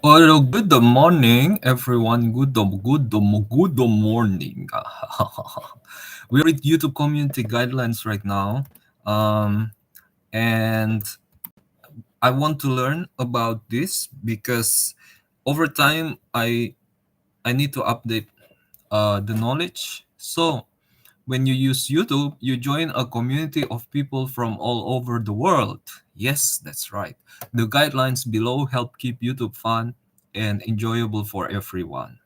Oh, good morning, everyone. Good morning. We're at YouTube community guidelines right now, um, and I want to learn about this because over time I need to update the knowledge. So when you use YouTube, you join a community of people from all over the world. Yes, that's right. The guidelines below help keep YouTube fun and enjoyable for everyone.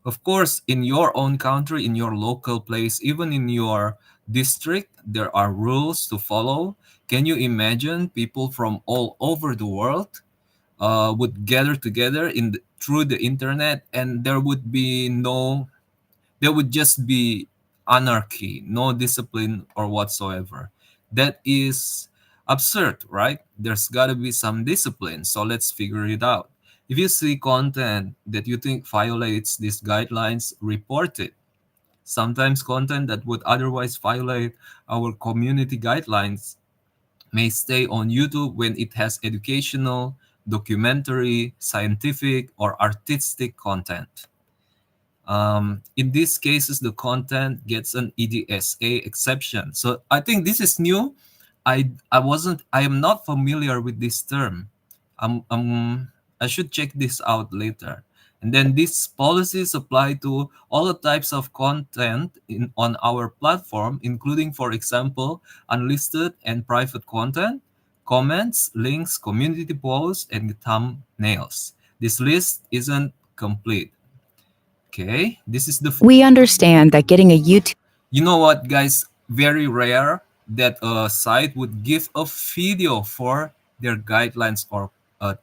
Of course, in your own country, in your local place, even in your district, there are rules to follow. Can you imagine people from all over the world would gather together through the internet, and there would just be anarchy, no discipline or whatsoever. That is absurd, right? There's got to be some discipline. So let's figure it out. If you see content that you think violates these guidelines, report it. Sometimes content that would otherwise violate our community guidelines may stay on YouTube when it has educational, documentary, scientific, or artistic content. In these cases, the content gets an EDSA exception. So I think this is new. I am not familiar with this term. I should check this out later. And then these policies apply to all the types of content on our platform, including, for example, unlisted and private content, comments, links, community posts, and thumbnails. This list isn't complete. Okay, this is the. We understand that getting a YouTube You know what, guys? Very rare that a site would give a video for their guidelines or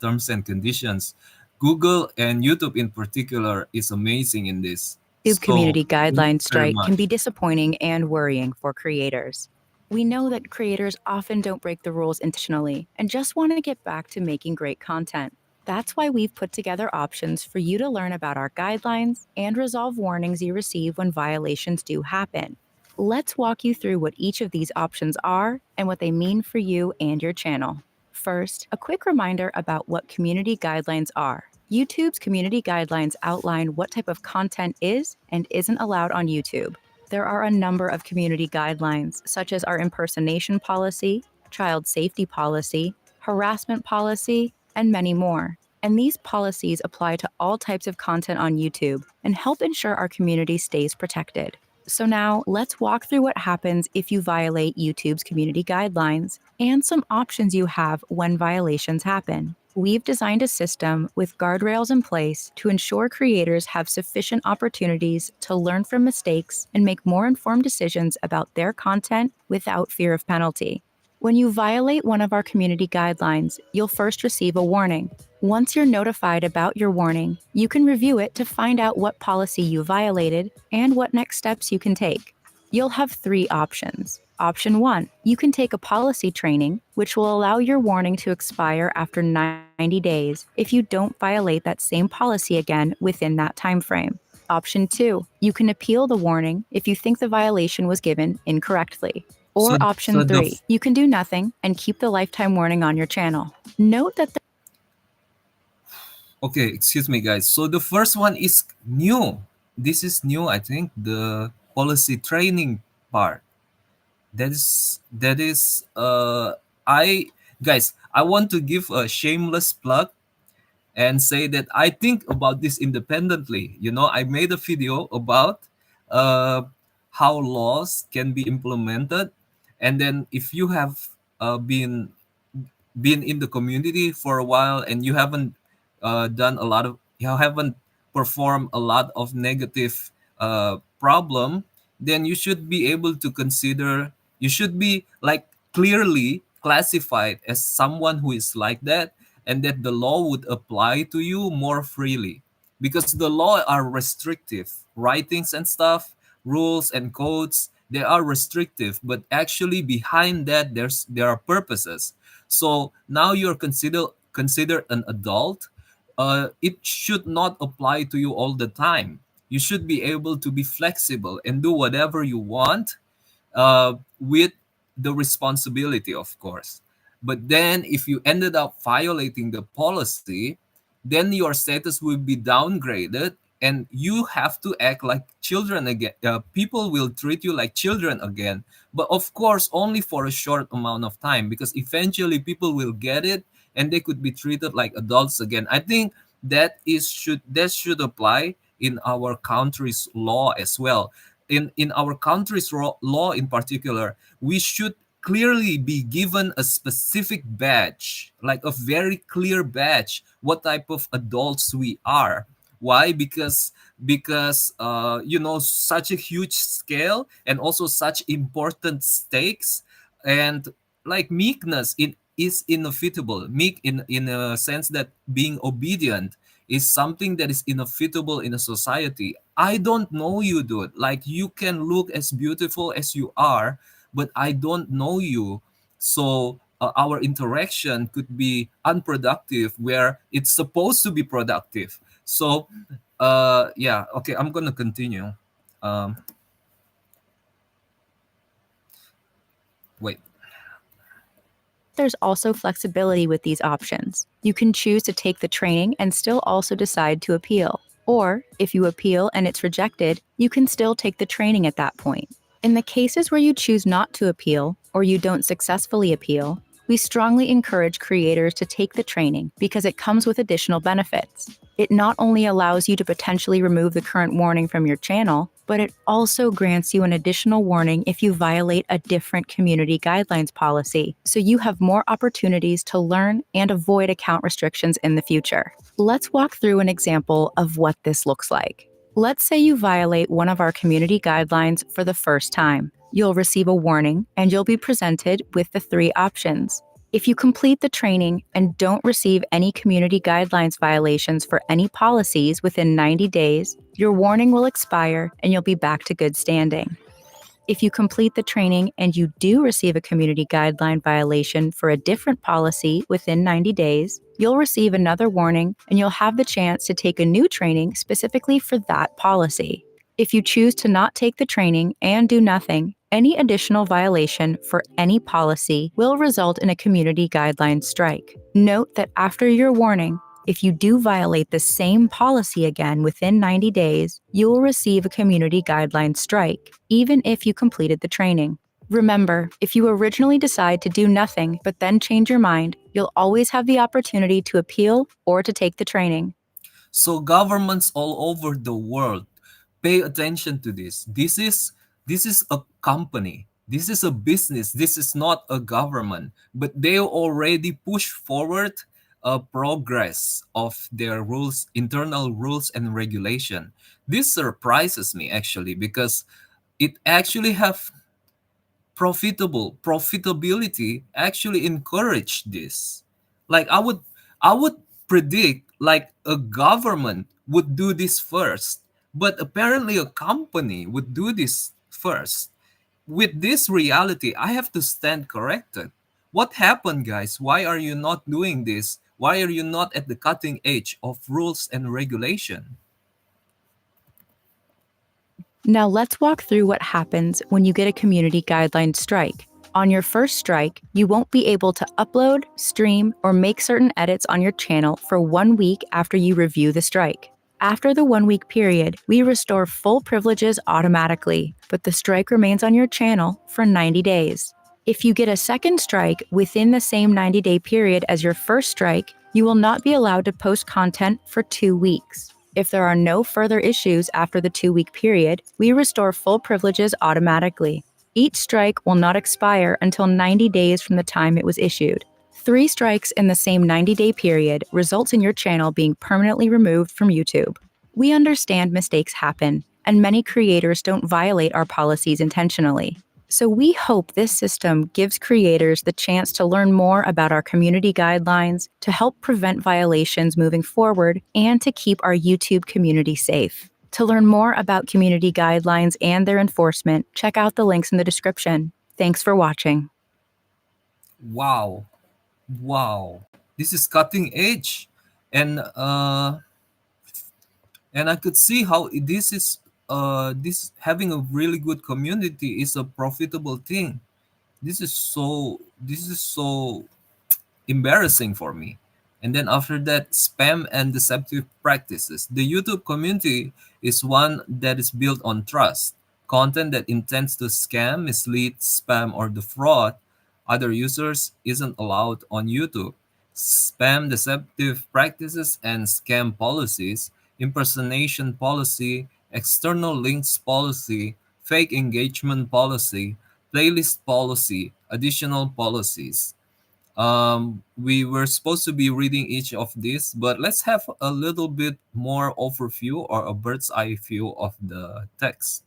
terms and conditions. Google and YouTube in particular is amazing in this. So community thank you guidelines very strike can much. be disappointing and worrying for creators. We know that creators often don't break the rules intentionally and just want to get back to making great content. That's why we've put together options for you to learn about our guidelines and resolve warnings you receive when violations do happen. Let's walk you through what each of these options are and what they mean for you and your channel. First, a quick reminder about what community guidelines are. YouTube's community guidelines outline what type of content is and isn't allowed on YouTube. There are a number of community guidelines, such as our impersonation policy, child safety policy, harassment policy, and many more. And these policies apply to all types of content on YouTube and help ensure our community stays protected. So now let's walk through what happens if you violate YouTube's community guidelines and some options you have when violations happen. We've designed a system with guardrails in place to ensure creators have sufficient opportunities to learn from mistakes and make more informed decisions about their content without fear of penalty. When you violate one of our community guidelines, you'll first receive a warning. Once you're notified about your warning, you can review it to find out what policy you violated and what next steps you can take. You'll have three options. Option 1, you can take a policy training, which will allow your warning to expire after 90 days if you don't violate that same policy again within that time frame. Option 2, you can appeal the warning if you think the violation was given incorrectly. So Or option so the 3, you can do nothing and keep the lifetime warning on your channel. Note that okay, excuse me, guys. So the first one is new. This is new, I think, the policy training part. That is I guys, I want to give a shameless plug and say that I think about this independently. You know, I made a video about uh, how laws can be implemented, and then if you have been in the community for a while and you haven't you haven't performed a lot of negative problem, then you should be able to consider, you should be like clearly classified as someone who is like that, and that the law would apply to you more freely, because the law are restrictive writings and stuff, rules and codes, they are restrictive, but actually behind that there are purposes. So now you're considered an adult. It should not apply to you all the time. You should be able to be flexible and do whatever you want, with the responsibility, of course. But then, if you ended up violating the policy, then your status will be downgraded, and you have to act like children again. People will treat you like children again, but of course only for a short amount of time, because eventually people will get it and they could be treated like adults again. I think that should apply in our country's law as well. In our country's law in particular, we should clearly be given a specific badge, like a very clear badge, what type of adults we are. Why? Because such a huge scale and also such important stakes, and like meekness is inevitable. Meek in a sense that being obedient is something that is inevitable in a society. I don't know you, dude. Like, you can look as beautiful as you are, but I don't know you. So our interaction could be unproductive where it's supposed to be productive. So, yeah, okay, I'm gonna continue. Um, Wait. There's also flexibility with these options. You can choose to take the training and still also decide to appeal. Or, if you appeal and it's rejected, you can still take the training at that point. In the cases where you choose not to appeal or you don't successfully appeal, we strongly encourage creators to take the training because it comes with additional benefits. It not only allows you to potentially remove the current warning from your channel, but it also grants you an additional warning if you violate a different community guidelines policy, so you have more opportunities to learn and avoid account restrictions in the future. Let's walk through an example of what this looks like. Let's say you violate one of our community guidelines for the first time. You'll receive a warning and you'll be presented with the 3 options. If you complete the training and don't receive any community guidelines violations for any policies within 90 days, your warning will expire and you'll be back to good standing. If you complete the training and you do receive a community guideline violation for a different policy within 90 days, you'll receive another warning and you'll have the chance to take a new training specifically for that policy. If you choose to not take the training and do nothing, any additional violation for any policy will result in a community guideline strike. Note that after your warning, if you do violate the same policy again within 90 days, you will receive a community guideline strike, even if you completed the training. Remember, if you originally decide to do nothing but then change your mind, you'll always have the opportunity to appeal or to take the training. So governments all over the world, pay attention to this. This is a company. This is a business. This is not a government. But they already push forward a progress of their rules, internal rules and regulation. This surprises me actually, because it actually have profitability actually encourage this. Like, I would predict like a government would do this first, but apparently a company would do this first. With this reality, I have to stand corrected. What happened, guys? Why are you not doing this? Why are you not at the cutting edge of rules and regulation? Now let's walk through what happens when you get a community guideline strike. On your first strike, you won't be able to upload, stream, or make certain edits on your channel for 1 week after you review the strike. After the 1 week period, we restore full privileges automatically, but the strike remains on your channel for 90 days. If you get a second strike within the same 90-day period as your first strike, you will not be allowed to post content for 2 weeks. If there are no further issues after the 2 week period, we restore full privileges automatically. Each strike will not expire until 90 days from the time it was issued. 3 strikes in the same 90-day period results in your channel being permanently removed from YouTube. We understand mistakes happen, and many creators don't violate our policies intentionally. So we hope this system gives creators the chance to learn more about our community guidelines, to help prevent violations moving forward, and to keep our YouTube community safe. To learn more about community guidelines and their enforcement, check out the links in the description. Thanks for watching. Wow. Wow. This is cutting edge. And I could see how this having a really good community is a profitable thing. This is so embarrassing for me. And then after that, spam and deceptive practices. The YouTube community is one that is built on trust. Content that intends to scam, mislead, spam, or defraud other users isn't allowed on YouTube. Spam, deceptive practices, and scam policies, impersonation policy, external links policy, fake engagement policy, playlist policy, additional policies. We were supposed to be reading each of these, but let's have a little bit more overview or a bird's eye view of the text.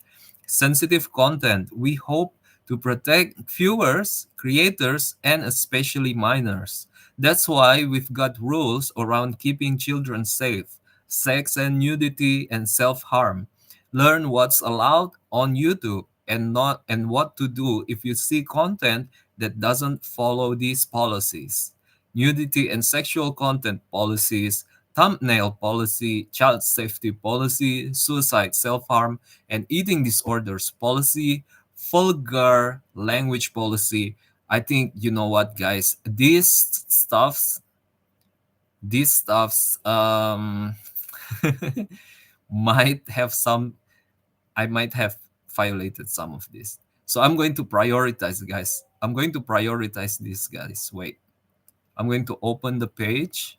Sensitive content. We hope to protect viewers, creators, and especially minors. That's why we've got rules around keeping children safe, sex and nudity, and self-harm. Learn what's allowed on YouTube and not and what to do if you see content that doesn't follow these policies. Nudity and sexual content policies, thumbnail policy, child safety policy, suicide, self harm, and eating disorders policy, vulgar language policy. I think you know what, guys. These stuffs might have some. I might have violated some of this. So I'm going to prioritize, guys. I'm going to prioritize this, guys. Wait, I'm going to open the page.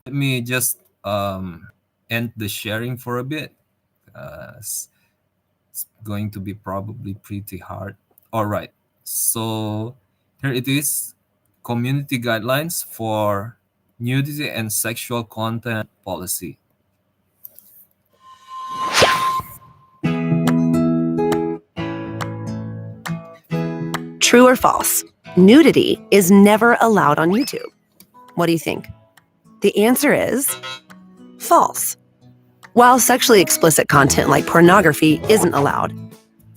Let me just end the sharing for a bit. It's going to be probably pretty hard. All right. So here it is, community guidelines for nudity and sexual content policy. True or false? Nudity is never allowed on YouTube. What do you think? The answer is false. While sexually explicit content like pornography isn't allowed,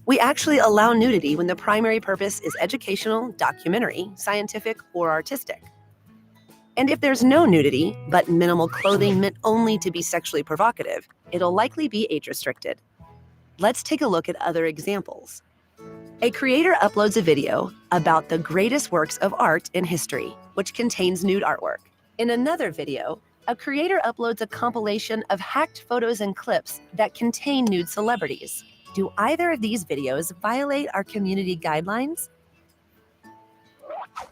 we actually allow nudity when the primary purpose is educational, documentary, scientific, or artistic. And if there's no nudity, but minimal clothing meant only to be sexually provocative, it'll likely be age-restricted. Let's take a look at other examples. A creator uploads a video about the greatest works of art in history, which contains nude artwork. In another video, a creator uploads a compilation of hacked photos and clips that contain nude celebrities. Do either of these videos violate our community guidelines?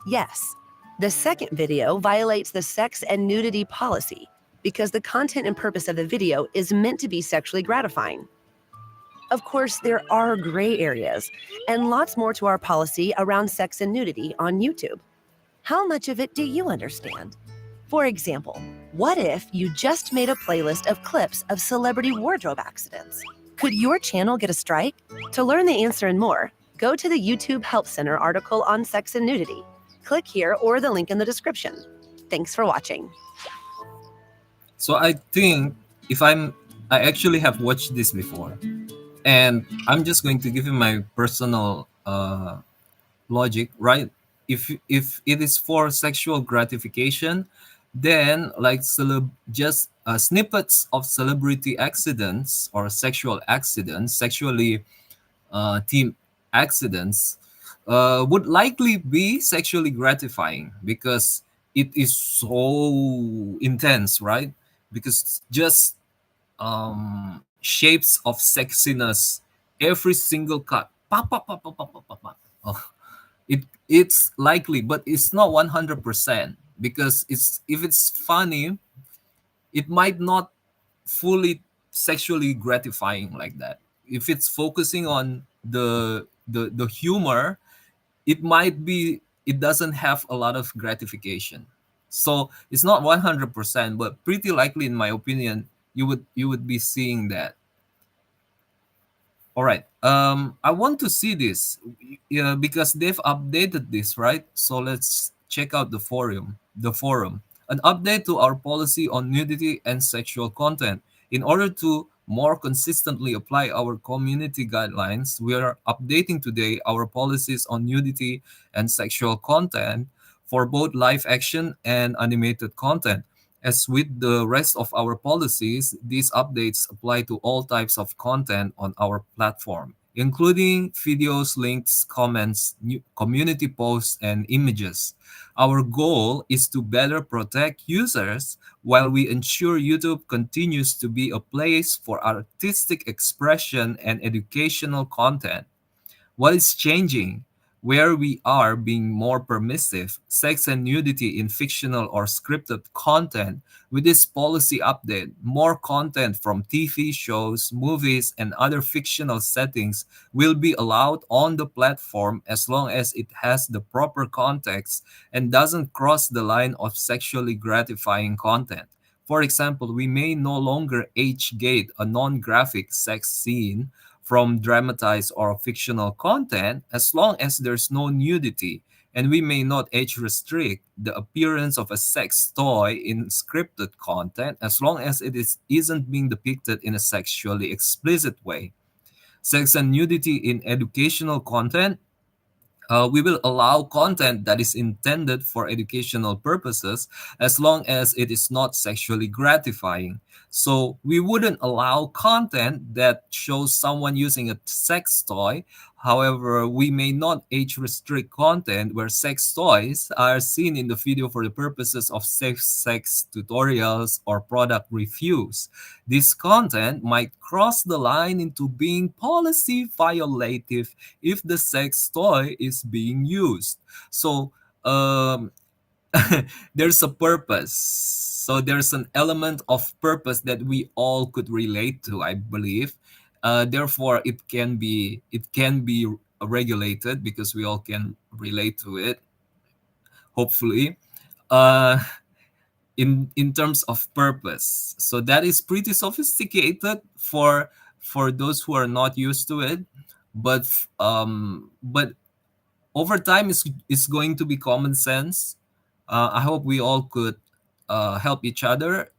Yes. The second video violates the sex and nudity policy because the content and purpose of the video is meant to be sexually gratifying. Of course, there are gray areas and lots more to our policy around sex and nudity on YouTube. How much of it do you understand? For example, what if you just made a playlist of clips of celebrity wardrobe accidents? Could your channel get a strike? To learn the answer and more, go to the YouTube Help Center article on sex and nudity. Click here or the link in the description. Thanks for watching. So I think I actually have watched this before, and I'm just going to give you my personal logic, right? If it is for sexual gratification, then like just snippets of celebrity accidents or sexual accidents, sexually team accidents, would likely be sexually gratifying because it is so intense, right? Because just shapes of sexiness, every single cut, pa, pa, pa, pa, pa, pa, pa, pa. Oh, it's likely, but it's not 100% because if it's funny, it might not fully sexually gratifying like that. If it's focusing on the humor, it doesn't have a lot of gratification. So it's not 100%, but pretty likely, in my opinion, you would be seeing that. All right. I want to see this, yeah, because they've updated this, right? So let's check out the forum. The forum. An update to our policy on nudity and sexual content. In order to more consistently apply our community guidelines, we are updating today our policies on nudity and sexual content for both live action and animated content. As with the rest of our policies, these updates apply to all types of content on our platform. including videos, links, comments, community posts, and images. Our goal is to better protect users while we ensure YouTube continues to be a place for artistic expression and educational content. What is changing? Where we are being more permissive, sex and nudity in fictional or scripted content. With this policy update, more content from TV shows, movies, and other fictional settings will be allowed on the platform as long as it has the proper context and doesn't cross the line of sexually gratifying content. For example, we may no longer age gate a non graphic sex scene from dramatized or fictional content as long as there's no nudity, and we may not age restrict the appearance of a sex toy in scripted content as long as isn't being depicted in a sexually explicit way. Sex and nudity in educational content, we will allow content that is intended for educational purposes as long as it is not sexually gratifying. So we wouldn't allow content that shows someone using a sex toy. However, we may not age restrict content where sex toys are seen in the video for the purposes of safe sex tutorials or product reviews. This content might cross the line into being policy violative if the sex toy is being used. So um, there's a purpose. So there's an element of purpose that we all could relate to, I believe. Therefore, it can be regulated because we all can relate to it. Hopefully, uh, in terms of purpose. So that is pretty sophisticated for those who are not used to it, but over time it's going to be common sense. I hope we all could help each other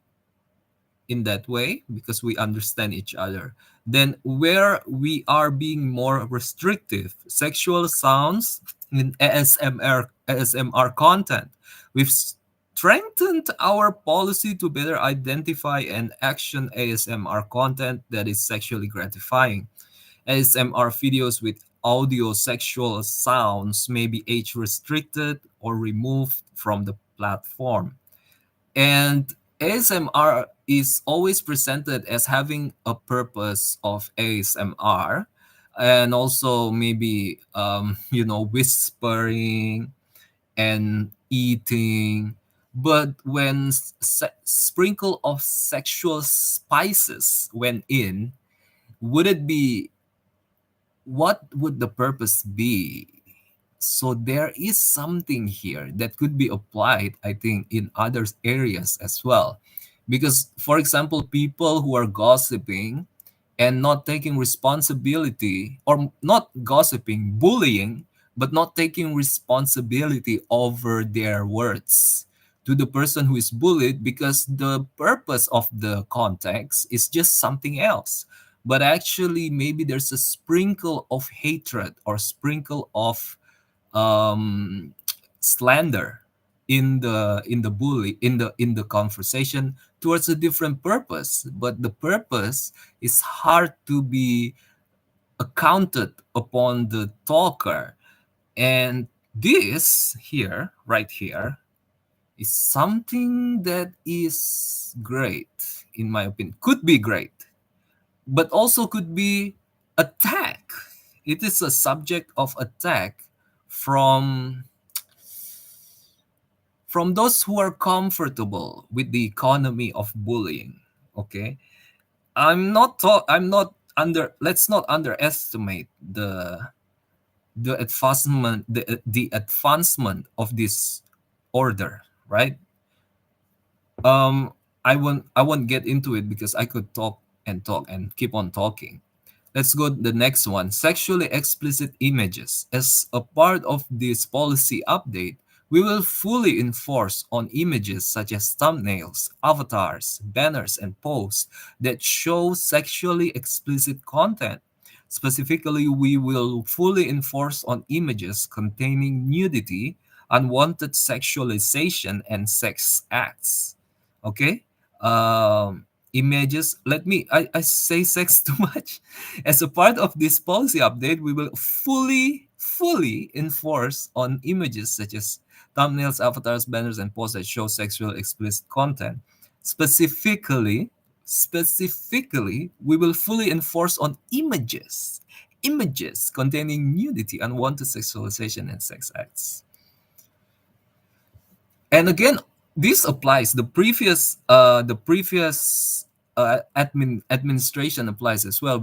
in that way because we understand each other. Then, where we are being more restrictive, sexual sounds in ASMR content. We've strengthened our policy to better identify and action ASMR content that is sexually gratifying. ASMR videos with audio sexual sounds may be age restricted or removed from the platform. And ASMR is always presented as having a purpose of ASMR and also maybe whispering and eating. But when sprinkle of sexual spices went in, would it be what would the purpose be? So there is something here that could be applied, I think, in other areas as well. Because, for example, people who are gossiping and not taking responsibility, or not gossiping, bullying, but not taking responsibility over their words to the person who is bullied because the purpose of the context is just something else. But actually, maybe there's a sprinkle of hatred or sprinkle of um, slander in the conversation towards a different purpose, but the purpose is hard to be accounted upon the talker. And this here, right here, is something that is great, in my opinion. Could be great, but also could be attack. It is a subject of attack from those who are comfortable with the economy of bullying. Okay, I'm not under. Let's not underestimate the advancement of this order, right? I won't get into it because I could talk and keep on talking. Let's go to the next one. Sexually explicit images. As a part of this policy update, we will fully enforce on images such as thumbnails, avatars, banners, and posts that show sexually explicit content. Specifically, we will fully enforce on images containing nudity, unwanted sexualization, and sex acts. Okay? images. I say sex too much. As a part of this policy update, we will fully enforce on images such as thumbnails, avatars, banners, and posts that show sexual explicit content. Specifically, specifically, we will fully enforce on images containing nudity, unwanted sexualization, and sex acts. And again, this applies the previous administration applies as well,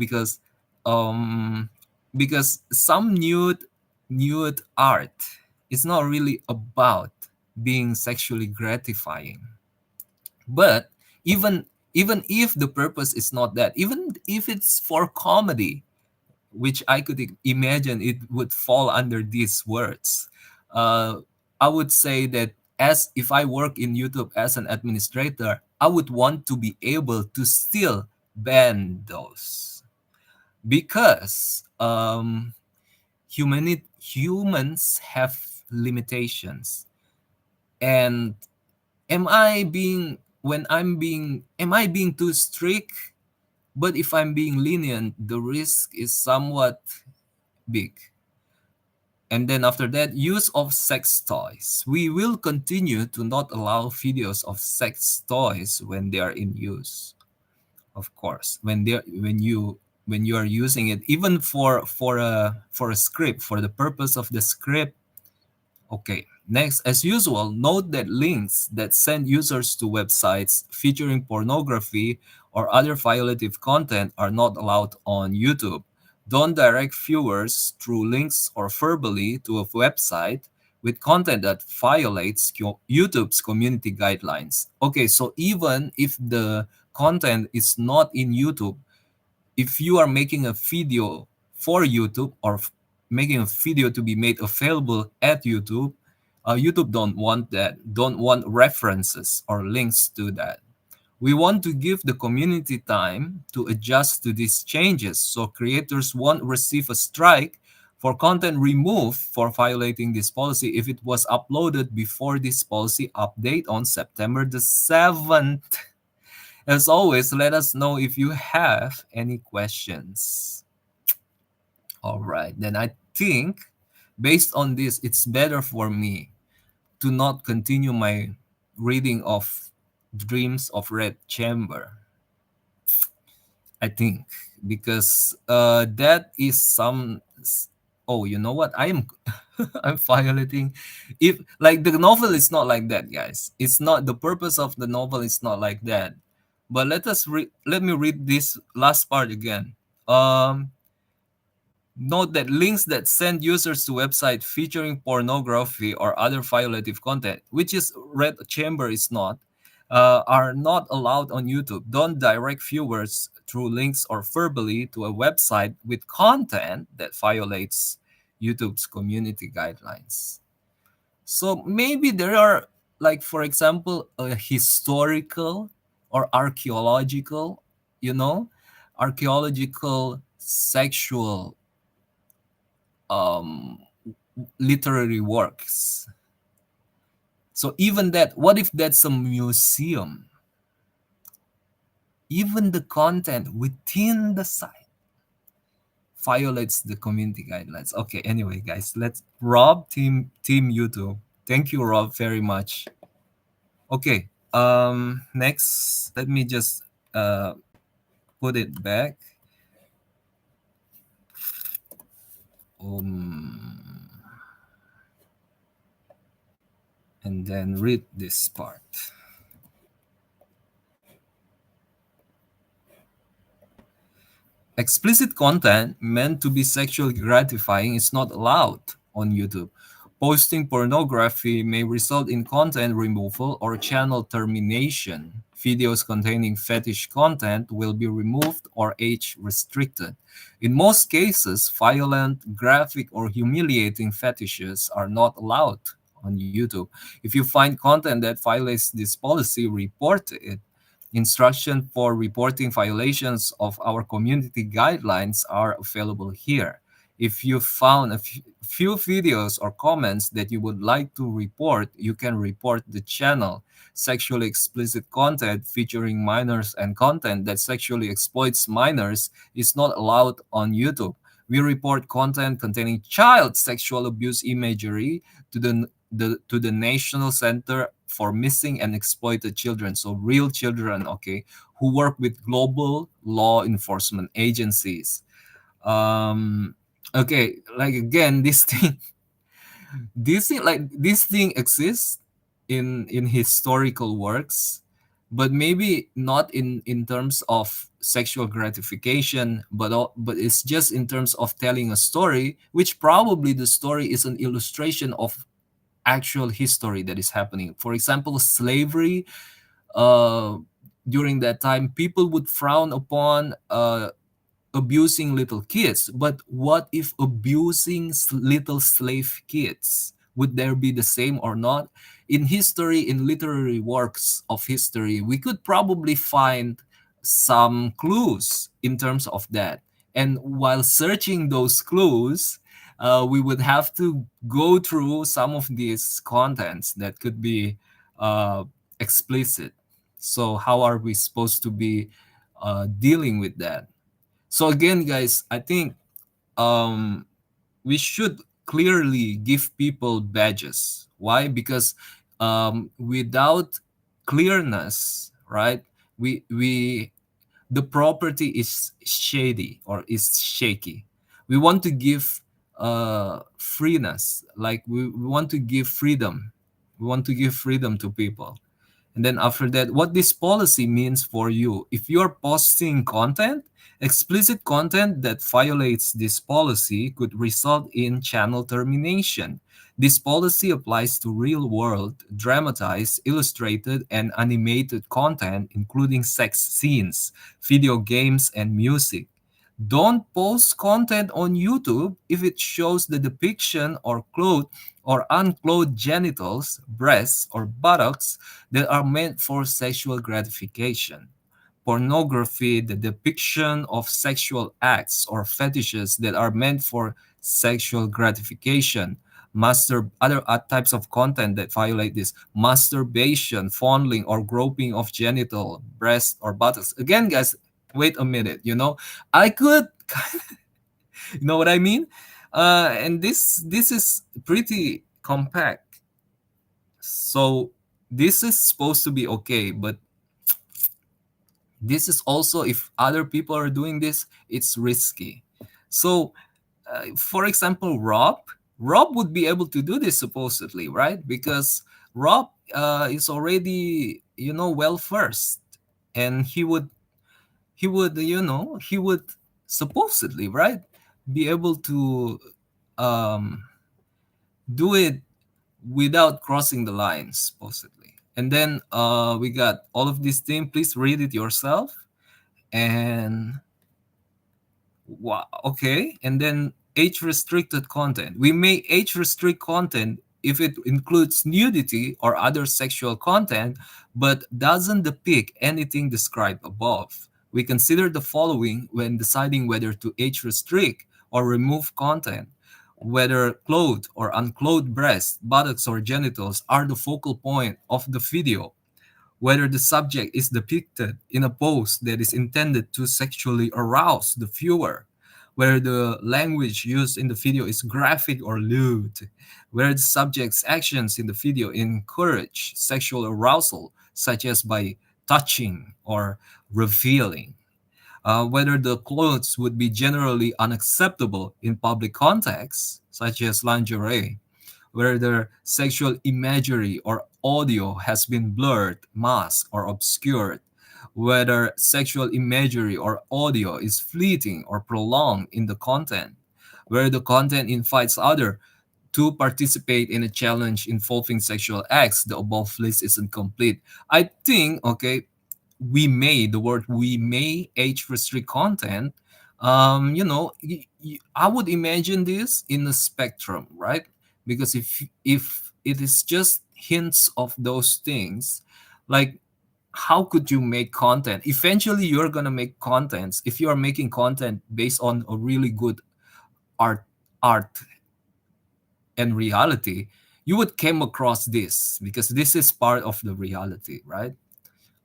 um because some nude art is not really about being sexually gratifying. But even if the purpose is not that, even if it's for comedy, which I could imagine it would fall under these words. Uh, I would say that, as if I work in YouTube as an administrator, I would want to be able to still ban those, because humans have limitations. And am I being too strict? But if I'm being lenient, the risk is somewhat big. And then after that, use of sex toys. We will continue to not allow videos of sex toys when they are in use. Of course, when you are using it, even for a script, for the purpose of the script. Okay, next, as usual, note that links that send users to websites featuring pornography or other violative content are not allowed on YouTube. Don't direct viewers through links or verbally to a website with content that violates YouTube's community guidelines. Okay, so even if the content is not in YouTube, if you are making a video for YouTube, or making a video to be made available at YouTube, YouTube don't want that, don't want references or links to that. We want to give the community time to adjust to these changes so creators won't receive a strike for content removed for violating this policy if it was uploaded before this policy update on September the 7th. As always, let us know if you have any questions. All right, then I think based on this, it's better for me to not continue my reading of Dreams of Red Chamber. I think, because that is some. Oh, you know what? I am I'm violating. If, like, the novel is not like that, guys. It's not, the purpose of the novel is not like that. But let me read this last part again. Note that links that send users to website featuring pornography or other violative content, which is Red Chamber is not, are not allowed on YouTube. Don't direct viewers through links or verbally to a website with content that violates YouTube's community guidelines. So maybe there are, like, for example, a historical or archaeological, you know, archaeological sexual um, literary works. So even that, what if that's a museum? Even the content within the site violates the community guidelines. Okay, anyway, guys, let's Rob, team YouTube. Thank you, Rob, very much. Okay, next, let me just put it back. Um, and then read this part. Explicit content meant to be sexually gratifying is not allowed on YouTube. Posting pornography may result in content removal or channel termination. Videos containing fetish content will be removed or age restricted. In most cases, violent, graphic, or humiliating fetishes are not allowed on YouTube. If you find content that violates this policy, report it. Instruction for reporting violations of our community guidelines are available here. If you found a few videos or comments that you would like to report, you can report the channel. sexually explicit content featuring minors and content that sexually exploits minors is not allowed on YouTube. We report content containing child sexual abuse imagery to the National Center for Missing and Exploited Children, so real children, okay, who work with global law enforcement agencies. Okay, like again, this thing, this thing exists in historical works, but maybe not in terms of sexual gratification, but it's just in terms of telling a story, which probably the story is an illustration of actual history that is happening. For example, slavery. uh During that time, people would frown upon abusing little kids. But what if abusing little slave kids? Would there be the same or not? In history, in literary works of history, we could probably find some clues in terms of that. And while searching those clues, we would have to go through some of these contents that could be uh, explicit. So, how are we supposed to be dealing with that? So again, guys, I think um, we should clearly give people badges. Why? Because without clearness, right? We the property is shady or is shaky. We want to give freeness, like we want to give freedom. We want to give freedom to people. And then after that, what this policy means for you. If you're posting content, explicit content that violates this policy could result in channel termination. This policy applies to real world, dramatized, illustrated, and animated content, including sex scenes, video games, and music. Don't post content on YouTube if it shows the depiction or clothed or unclothed genitals, breasts, or buttocks that are meant for sexual gratification. Pornography, the depiction of sexual acts or fetishes that are meant for sexual gratification. Other types of content that violate this: masturbation, fondling, or groping of genital, breast, or buttocks. Again, guys, wait a minute. I could, you know what I mean? And this is pretty compact. So this is supposed to be okay, but this is also, if other people are doing this, it's risky. So for example, Rob would be able to do this supposedly, right? Because Rob is already, well versed, and he would supposedly, right, be able to um, do it without crossing the lines, supposedly. And then we got all of this thing. Please read it yourself. And wow, okay. And then age restricted content. We may age restrict content if it includes nudity or other sexual content, but doesn't depict anything described above. We consider the following when deciding whether to age restrict or remove content: whether clothed or unclothed breasts, buttocks, or genitals are the focal point of the video, whether the subject is depicted in a pose that is intended to sexually arouse the viewer, whether the language used in the video is graphic or lewd, whether the subject's actions in the video encourage sexual arousal, such as by touching or revealing, whether the clothes would be generally unacceptable in public contexts, such as lingerie, whether sexual imagery or audio has been blurred, masked, or obscured, whether sexual imagery or audio is fleeting or prolonged in the content, whether the content invites others to participate in a challenge involving sexual acts. The above list is incomplete. I think, okay, the word we may age restrict content. I would imagine this in a spectrum, right? Because if it is just hints of those things, like, how could you make content? Eventually you're gonna make contents. If you are making content based on a really good art and reality, You would came across this because this is part of the reality, right?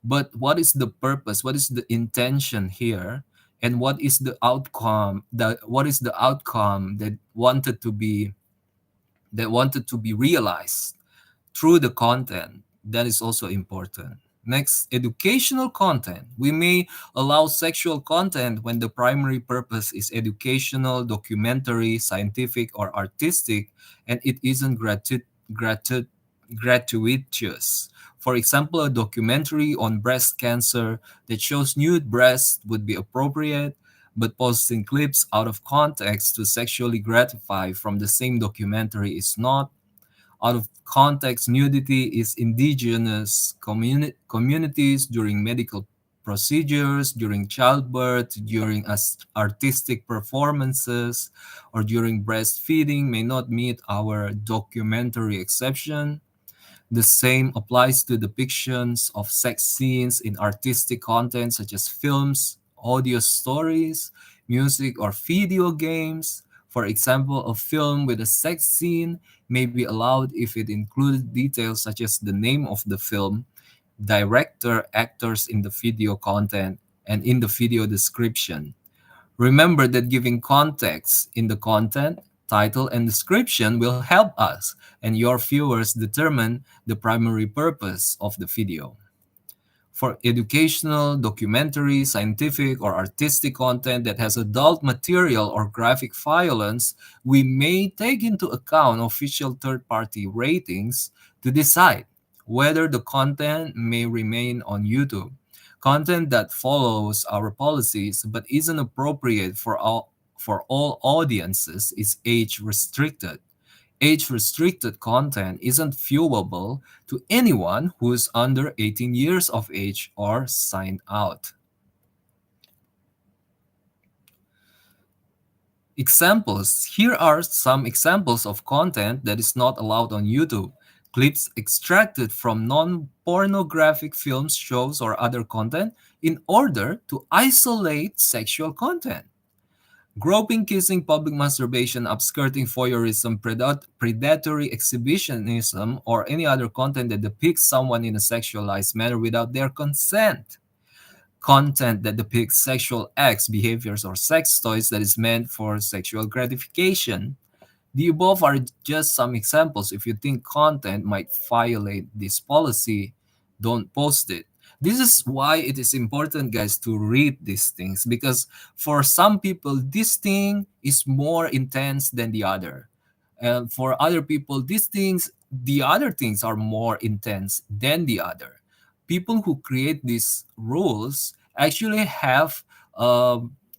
But what is the purpose? What is the intention here? And what is the outcome? What is the outcome that wanted to be realized through the content? That is also important. Next, educational content. We may allow sexual content when the primary purpose is educational, documentary, scientific, or artistic, and it isn't gratu- gratuitous. For example, a documentary on breast cancer that shows nude breasts would be appropriate, but posting clips out of context to sexually gratify from the same documentary is not. Out of context nudity is indigenous communities during medical procedures, during childbirth, during artistic performances, or during breastfeeding may not meet our documentary exception. The same applies to depictions of sex scenes in artistic content such as films, audio stories, music, or video games. For example, a film with a sex scene may be allowed if it includes details such as the name of the film, director, actors in the video content, and in the video description. Remember that giving context in the content, title, and description will help us and your viewers determine the primary purpose of the video. For educational, documentary, scientific, or artistic content that has adult material or graphic violence, we may take into account official third party ratings to decide whether the content may remain on YouTube. Content that follows our policies but isn't appropriate for all audiences is age restricted. Age restricted content isn't viewable to anyone who is under 18 years of age or signed out. Examples. Here are some examples of content that is not allowed on YouTube. Clips extracted from non pornographic films, shows, or other content in order to isolate sexual content. Groping, kissing, public masturbation, upskirting, voyeurism, predatory exhibitionism, or any other content that depicts someone in a sexualized manner without their consent. Content that depicts sexual acts, behaviors, or sex toys that is meant for sexual gratification. The above are just some examples. If you think content might violate this policy, don't post it. This is why it is important, guys, to read these things because for some people, this thing is more intense than the other. And for other people, the other things are more intense than the other. People who create these rules actually have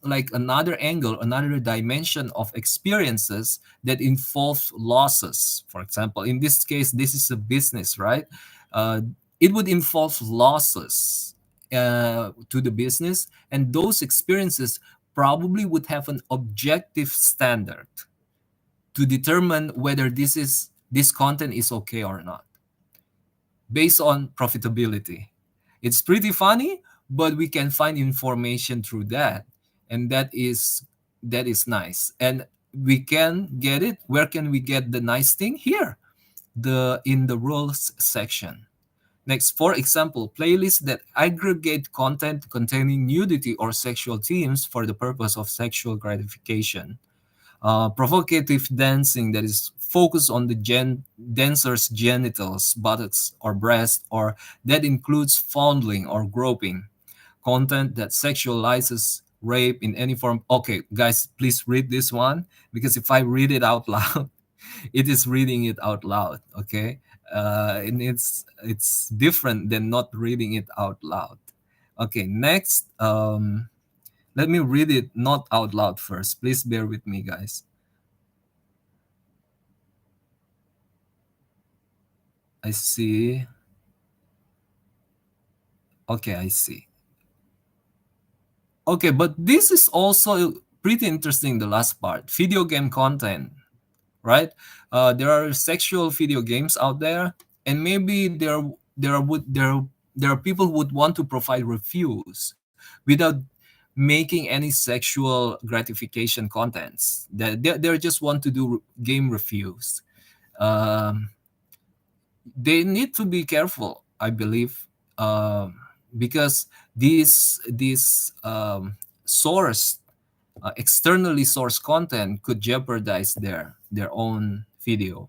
like another angle, another dimension of experiences that involve losses. For example, in this case, this is a business, right? Uh, it would involve losses to the business, and those experiences probably would have an objective standard to determine whether this content is okay or not based on profitability. It's pretty funny, but we can find information through that, and that is nice. And we can get it. Where can we get the nice thing? Here, the in the rules section. Next, for example, playlists that aggregate content containing nudity or sexual themes for the purpose of sexual gratification. Provocative dancing that is focused on the dancer's genitals, buttocks, or breast, or that includes fondling or groping. Content that sexualizes rape in any form. Okay, guys, please read this one because if I read it out loud, it is reading it out loud. Okay, and it's different than not reading it out loud. Okay, next, let me read it not out loud first. Please bear with me, guys. I see. Okay, I see. Okay, but this is also pretty interesting, the last part. Video game content, right? There are sexual video games out there, and maybe there are people who would want to provide reviews without making any sexual gratification contents. They just want to do game reviews. Um, they need to be careful, I believe, because this source externally sourced content could jeopardize their own video.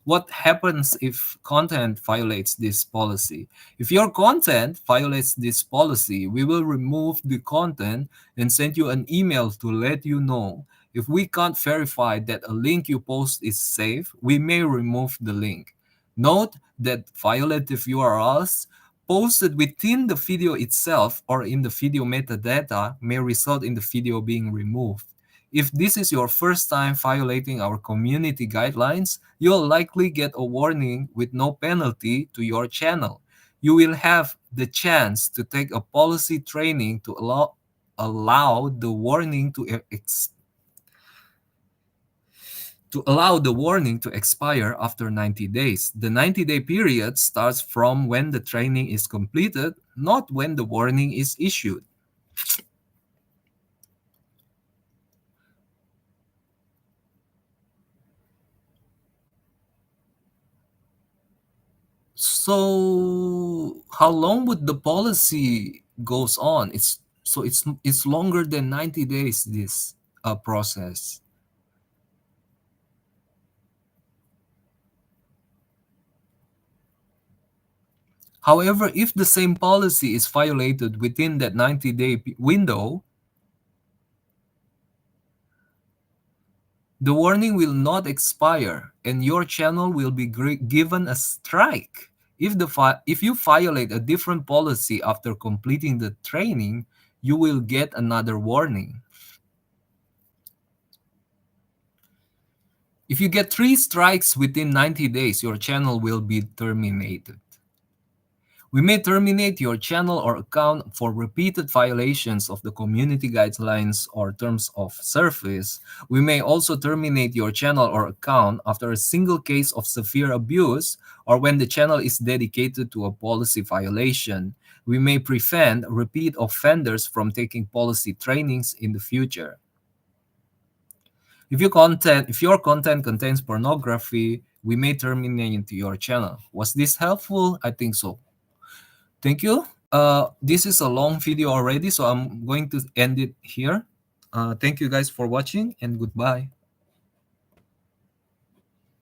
What happens if content violates this policy? If your content violates this policy, we will remove the content and send you an email to let you know. If we can't verify that a link you post is safe, we may remove the link. Note that violative URLs posted within the video itself or in the video metadata may result in the video being removed. If this is your first time violating our community guidelines, you'll likely get a warning with no penalty to your channel. You will have the chance to take a policy training to allow the warning to expire after 90 days. The 90-day period starts from when the training is completed, not when the warning is issued. So how long would the policy goes on? It's longer than 90 days, this process. However, if the same policy is violated within that 90-day window, the warning will not expire and your channel will be given a strike. If you violate a different policy after completing the training, you will get another warning. If you get 3 strikes within 90 days, your channel will be terminated. We may terminate your channel or account for repeated violations of the community guidelines or terms of service. We may also terminate your channel or account after a single case of severe abuse or when the channel is dedicated to a policy violation. We may prevent repeat offenders from taking policy trainings in the future. If your content contains pornography, we may terminate your channel. Was this helpful? I think so. Thank you. This is a long video already, so I'm going to end it here. Thank you guys for watching and goodbye.